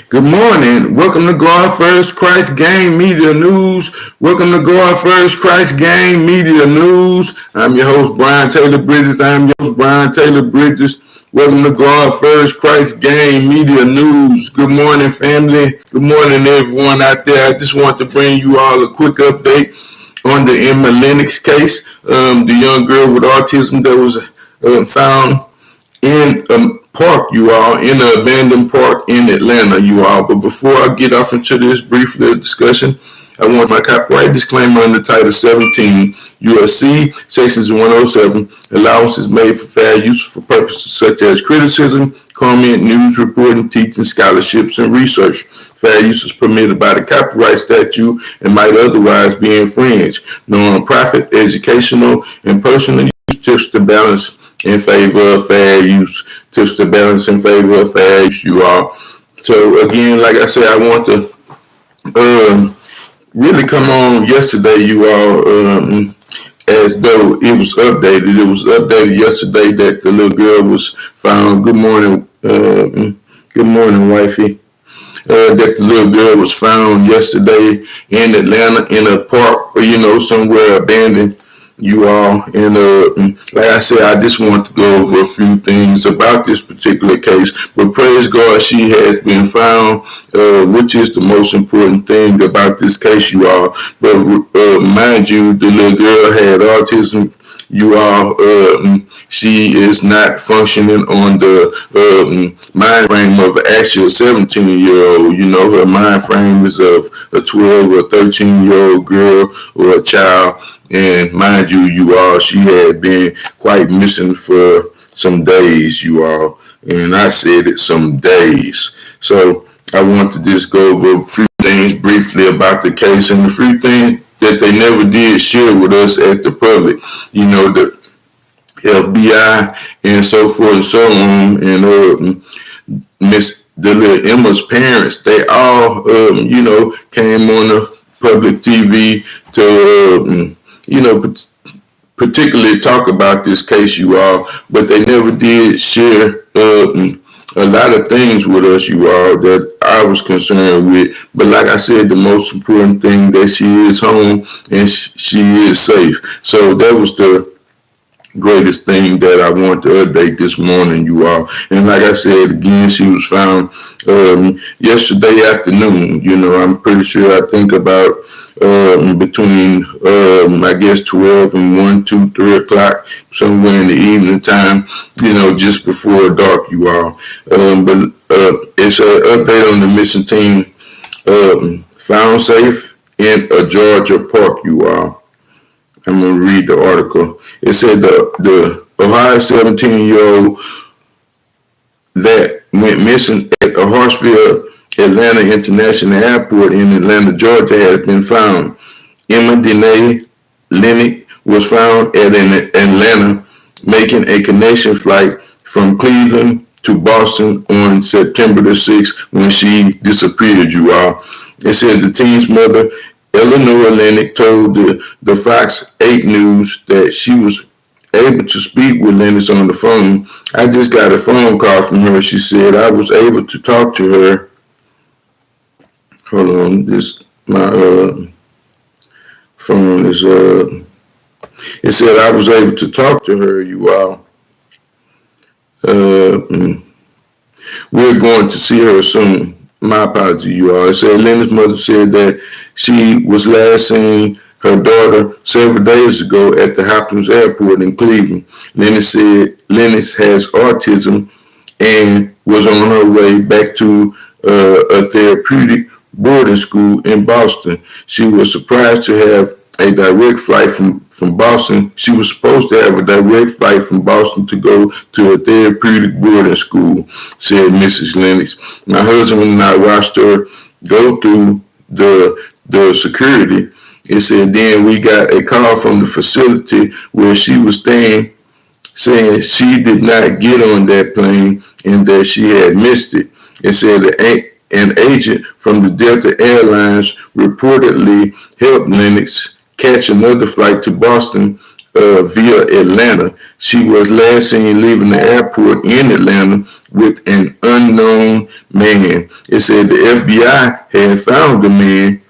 Good morning. Welcome to God First Christ Gang Media News. Welcome to God First Christ Gang Media News. I'm your host, Brian Taylor Bridges. Welcome to God First Christ Gang Media News. Good morning, family. Good morning, everyone out there. I just want to bring you all a quick update on the Emma Lennox case, the young girl with autism that was found in a park, you all, in an abandoned park in Atlanta, you all. But before I get off into this brief little discussion, I want my copyright disclaimer under Title 17 USC Sections 107. Allowance is made for fair use for purposes such as criticism, comment, news reporting, teaching, scholarships, and research. Fair use is permitted by the copyright statute and might otherwise be infringed. Non-profit, educational, and personal use tips to balance in favor of fair use. Tips to balance in favor of fair use, you all. So again, like I said, I want to really come on yesterday, you all, as though it was updated. It was updated yesterday that the little girl was found. Good morning, wifey. That the little girl was found yesterday in Atlanta in a park, or somewhere abandoned, you all. And like I said, I just want to go over a few things about this particular case. But praise God, she has been found, which is the most important thing about this case, you all. But mind you, the little girl had autism, you all. She is not functioning on the mind frame of actually a 17-year-old. Her mind frame is of a 12 or 13-year-old girl or a child. And mind you, she had been quite missing for some days, you all. And I said it, some days. So I want to just go over a few things briefly about the case and a few things that they never did share with us as the public. The FBI and so forth and so on, and Miss the little Emma's parents, they all came on the public TV to particularly talk about this case, you all, but they never did share a lot of things with us, you all, that I was concerned with. But like I said, the most important thing that she is home and she is safe. So that was the greatest thing that I want to update this morning, you all. And like I said, again, she was found yesterday afternoon. I'm pretty sure, I think about between I guess 12 and 1, 2, 3 o'clock, somewhere in the evening time, just before dark, you all. But it's an update on the missing team, found safe in a Georgia park, you all. I'm going to read the article. It said the Ohio 17-year-old that went missing at a Hartsfield Atlanta International Airport in Atlanta, Georgia, has been found. Emma Dene Lennox was found at Atlanta making a connection flight from Cleveland to Boston on September the 6th when she disappeared, you all. It said the teen's mother, Eleanor Lennox, told the Fox 8 News that she was able to speak with Lennox on the phone. I just got a phone call from her. She said I was able to talk to her. Hold on, my phone is it said I was able to talk to her, you all. We're going to see her soon. My apologies, you all. It said Lennox's mother said that she was last seen her daughter several days ago at the Hopkins Airport in Cleveland. Lennox said Lennox has autism and was on her way back to a therapeutic boarding school in Boston. She was surprised to have a direct flight from Boston. She was supposed to have a direct flight from Boston to go to a therapeutic boarding school, said Mrs. Lennox. My husband and I watched her go through the security. It said then we got a call from the facility where she was staying saying she did not get on that plane and that she had missed it. It said an agent from the Delta Airlines reportedly helped Lennox catch another flight to Boston via Atlanta. She was last seen leaving the airport in Atlanta with an unknown man. It said the FBI had found the man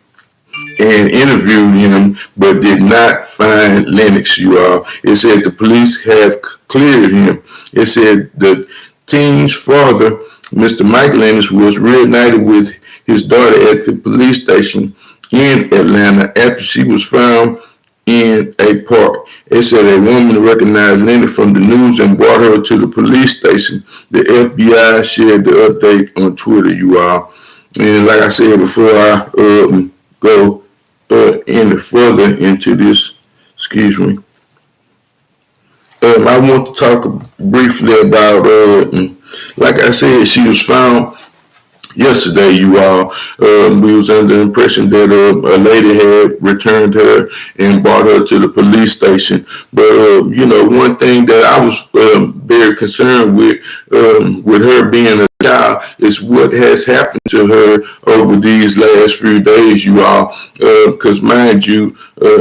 and interviewed him, but did not find Lennox, you all. It said the police have cleared him. It said the teen's father, Mr. Mike Lennox, was reunited with his daughter at the police station in Atlanta after she was found in a park. It said a woman recognized Lennox from the news and brought her to the police station. The FBI shared the update on Twitter, you all. And like I said before, I go any further into this, excuse me, I want to talk briefly about, like I said, she was found yesterday, you all. We was under the impression that a lady had returned her and brought her to the police station. But, one thing that I was very concerned with her being a child is what has happened to her over these last few days, you all. Because mind you,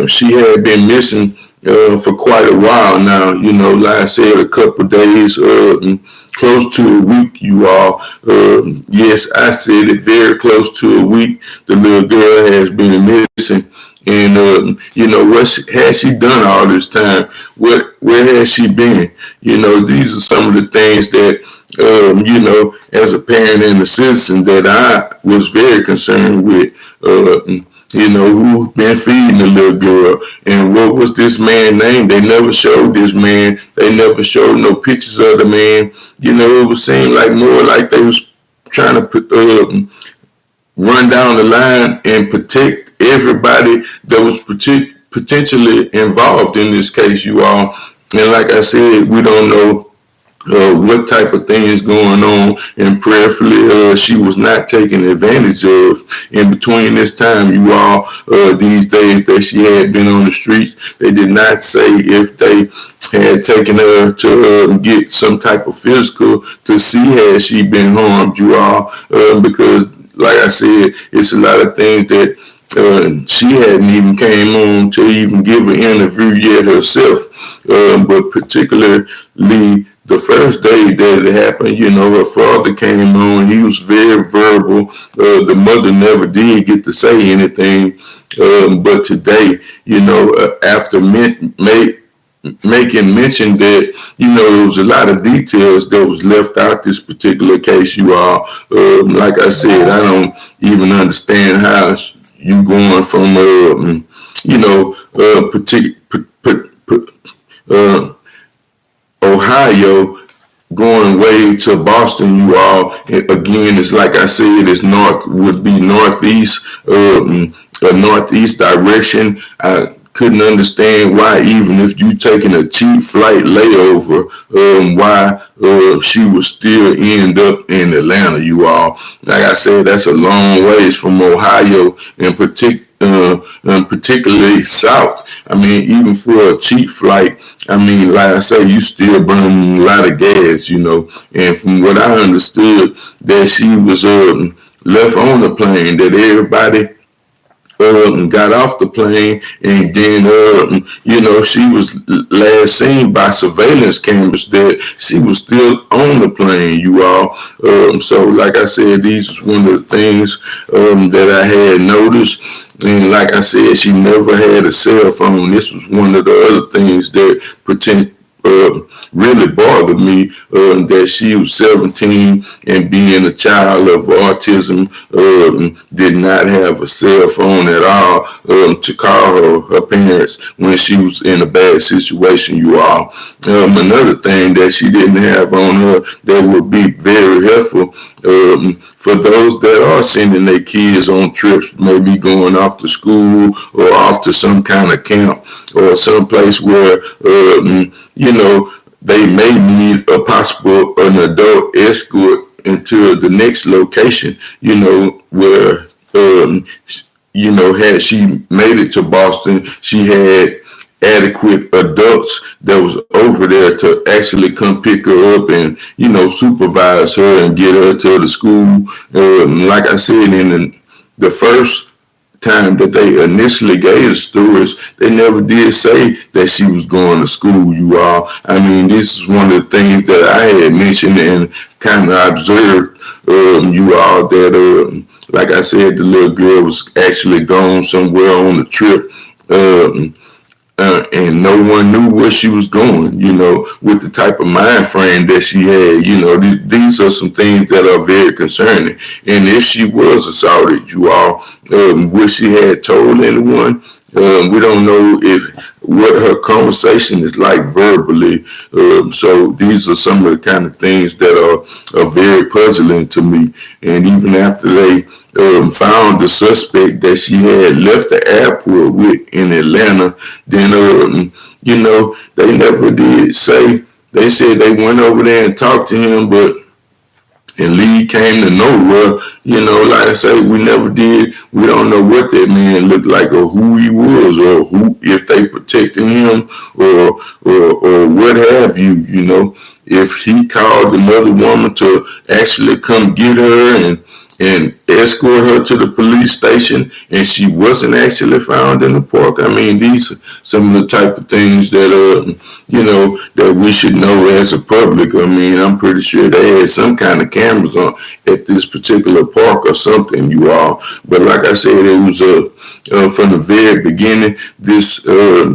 she had been missing for quite a while now, like I said, a couple of days, close to a week, you all. Yes, I said it, very close to a week. The little girl has been missing. And, what has she done all this time? Where has she been? These are some of the things that, as a parent and a citizen that I was very concerned with. Who been feeding the little girl, and what was this man named? They never showed this man. They never showed no pictures of the man. It was seemed like more like they was trying to run down the line and protect everybody that was potentially involved in this case, you all. And like I said, we don't know what type of things going on, and prayerfully she was not taken advantage of in between this time, you all. These days that she had been on the streets, they did not say if they had taken her to get some type of physical to see had she been harmed, you all, because like I said, it's a lot of things that she hadn't even came on to even give an interview yet herself, but particularly the first day that it happened, her father came on. He was very verbal. The mother never did get to say anything. But today, after making mention that, there was a lot of details that was left out this particular case, you all. Like I said, I don't even understand how you going from, Ohio going way to Boston, you all. Again, it's like I said, it's would be northeast, a northeast direction. I couldn't understand why, even if you taking a cheap flight layover, why she would still end up in Atlanta, you all. Like I said, that's a long ways from Ohio, in particularly south. I mean, even for a cheap flight, I mean, like I say, you still burning a lot of gas, And from what I understood, that she was left on the plane, that everybody got off the plane, and then she was last seen by surveillance cameras that she was still on the plane, you all. So like I said, these was one of the things that I had noticed, and like I said, she never had a cell phone. This was one of the other things that really bothered me, that she was 17 and being a child of autism, did not have a cell phone at all to call her parents when she was in a bad situation, you all. Another thing that she didn't have on her that would be very helpful for those that are sending their kids on trips, maybe going off to school or off to some kind of camp or someplace where they may need an adult escort into the next location, where, had she made it to Boston, she had adequate adults that was over there to actually come pick her up and, supervise her and get her to the school. Like I said, in the first time that they initially gave the stories, they never did say that she was going to school, you all. I mean, this is one of the things that I had mentioned and kind of observed, you all, that, like I said, the little girl was actually gone somewhere on the trip. And no one knew where she was going, with the type of mind frame that she had. These are some things that are very concerning. And if she was assaulted, you all, would she had told anyone? We don't know what her conversation is like verbally. So these are some of the kind of things that are very puzzling to me. And even after they found the suspect that she had left the airport with in Atlanta, then, they never did say. They said they went over there and talked to him, but and Lee came to nowhere. Like I say, we never did. We don't know what that man looked like or who he was or if they protected him or what have you. If he called another woman to actually come get her and escort her to the police station, and she wasn't actually found in the park. I mean, these are some of the type of things that, that we should know as a public. I mean, I'm pretty sure they had some kind of cameras on at this particular park or something, you all. But like I said, it was from the very beginning, this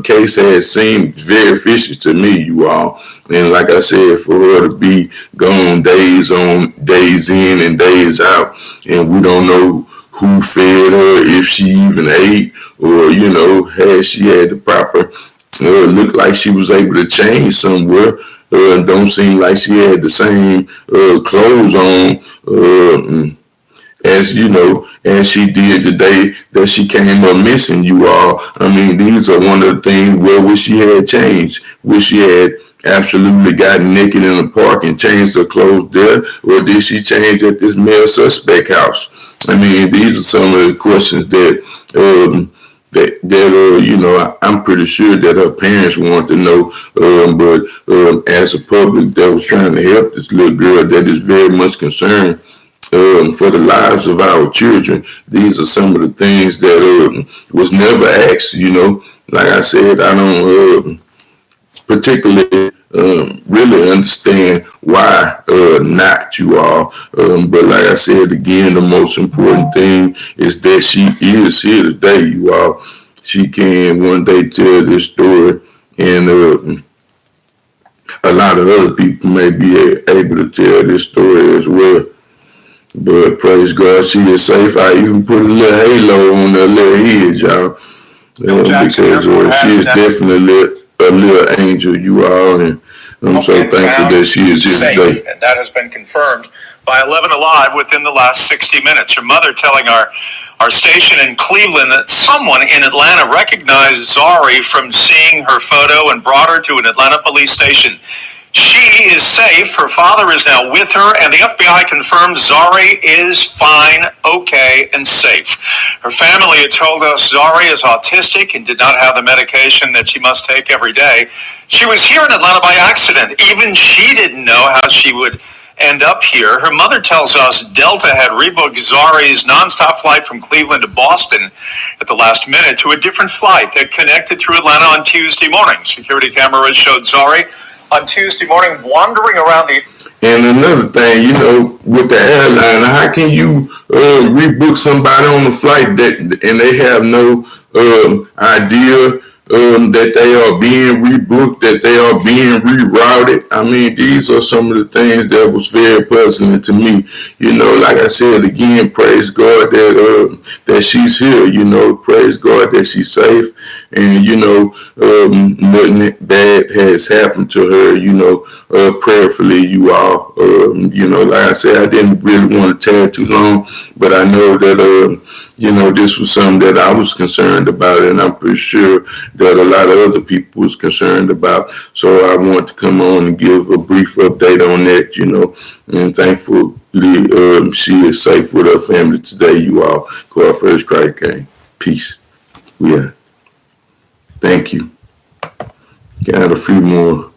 case had seemed very fishy to me, you all. And like I said, for her to be gone days on, days in and days out, and we don't know who fed her, if she even ate, or, had she had the proper, looked like she was able to change somewhere. Don't seem like she had the same clothes on as she did the day that she came up missing, you all. I mean, these are one of the things where wish she had changed. Wish she had absolutely gotten naked in the park and changed her clothes there, or did she change at this male suspect house? I mean, these are some of the questions that I'm pretty sure that her parents want to know, but as a public that was trying to help this little girl that is very much concerned for the lives of our children, these are some of the things that was never asked. Like I said, I don't particularly really understand why not, you all. But like I said again, the most important thing is that she is here today, you all. She can one day tell this story, and a lot of other people may be able to tell this story as well. But praise God, she is safe. I even put a little halo on her little head, y'all. Because she is definitely a little angel, you all, and I'm so thankful that she is here today. And that has been confirmed by 11 Alive within the last 60 minutes. Her mother telling our station in Cleveland that someone in Atlanta recognized Zari from seeing her photo and brought her to an Atlanta police station. She is safe. Her father is now with her, and the FBI confirms Zari is fine, okay, and safe. Her family had told us Zari is autistic and did not have the medication that she must take every day. She was here in Atlanta by accident. Even she didn't know how she would end up here. Her mother tells us Delta had rebooked Zari's nonstop flight from Cleveland to Boston at the last minute to a different flight that connected through Atlanta on Tuesday morning. Security cameras showed Zari on Tuesday morning wandering around the... And another thing, with the airline, how can you rebook somebody on the flight and they have no idea that they are being rebooked, that they are being rerouted? I mean, these are some of the things that was very puzzling to me. Like I said again, praise God that she's here. Praise God that she's safe, and nothing bad has happened to her. Prayerfully, you all. Like I said, I didn't really want to tag too long, but I know that this was something that I was concerned about, and I'm pretty sure that a lot of other people was concerned about. So I want to come on and give a brief update on that, and thankfully she is safe with her family today, you all. Go our first cry came. Peace. Yeah. Thank you. Got a few more